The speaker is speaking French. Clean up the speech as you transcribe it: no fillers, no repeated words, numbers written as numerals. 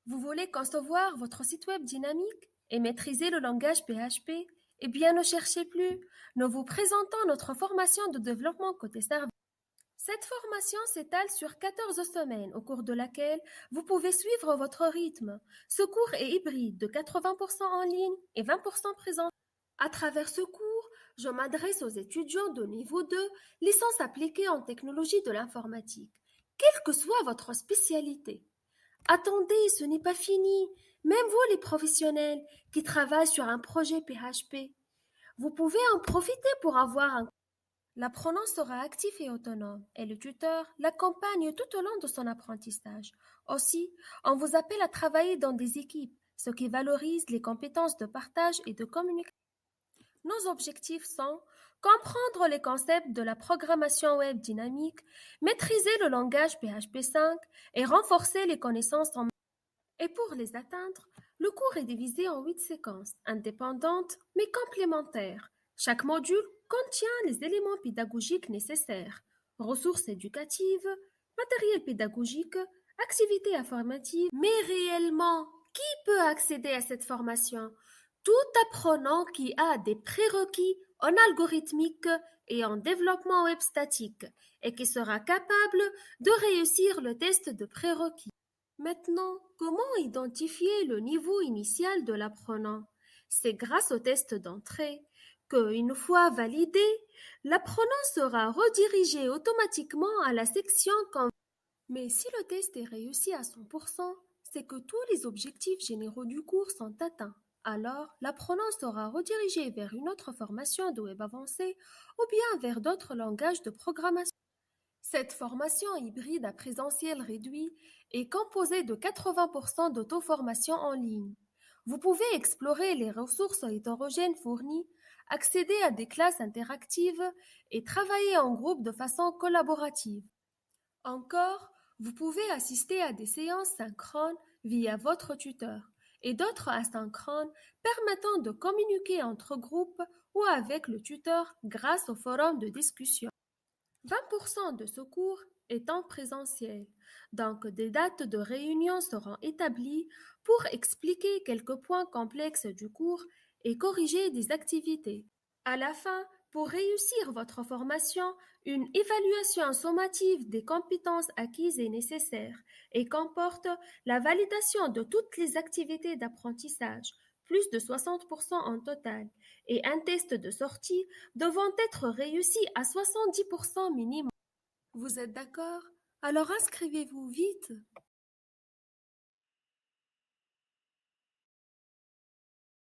Vous voulez concevoir votre site web dynamique et maîtriser le langage PHP? Eh bien, ne cherchez plus. Nous vous présentons notre formation de développement côté serveur. Cette formation s'étale sur 14 semaines, au cours de laquelle vous pouvez suivre votre rythme. Ce cours est hybride de 80% en ligne et 20% présent. À travers ce cours, je m'adresse aux étudiants de niveau 2, licence appliquée en technologie de l'informatique, quelle que soit votre spécialité. Attendez, ce n'est pas fini. Même vous, les professionnels qui travaillent sur un projet PHP, vous pouvez en profiter pour avoir un... L'apprenant sera actif et autonome, et le tuteur l'accompagne tout au long de son apprentissage. Aussi, on vous appelle à travailler dans des équipes, ce qui valorise les compétences de partage et de communication. Nos objectifs sont comprendre les concepts de la programmation web dynamique, maîtriser le langage PHP 5 et renforcer les connaissances en... Et pour les atteindre, le cours est divisé en 8 séquences, indépendantes mais complémentaires. Chaque module contient les éléments pédagogiques nécessaires, ressources éducatives, matériel pédagogique, activités informatives. Mais réellement, qui peut accéder à cette formation? Tout apprenant qui a des prérequis en algorithmique et en développement web statique et qui sera capable de réussir le test de prérequis. Maintenant, comment identifier le niveau initial de l'apprenant? C'est grâce au test d'entrée que, une fois validé, l'apprenant sera redirigé automatiquement à la section convenue. Mais si le test est réussi à 100%, c'est que tous les objectifs généraux du cours sont atteints. Alors, l'apprenant sera redirigé vers une autre formation de web avancé ou bien vers d'autres langages de programmation. Cette formation hybride à présentiel réduit est composée de 80% d'auto-formation en ligne. Vous pouvez explorer les ressources hétérogènes fournies, accéder à des classes interactives et travailler en groupe de façon collaborative. Encore, vous pouvez assister à des séances synchrones via votre tuteur et d'autres asynchrones permettant de communiquer entre groupes ou avec le tuteur grâce au forum de discussion. 20% de ce cours est en présentiel, donc des dates de réunion seront établies pour expliquer quelques points complexes du cours et corriger des activités. À la fin, pour réussir votre formation, une évaluation sommative des compétences acquises est nécessaire et comporte la validation de toutes les activités d'apprentissage, plus de 60% en total, et un test de sortie devant être réussi à 70% minimum. Vous êtes d'accord? Alors inscrivez-vous vite.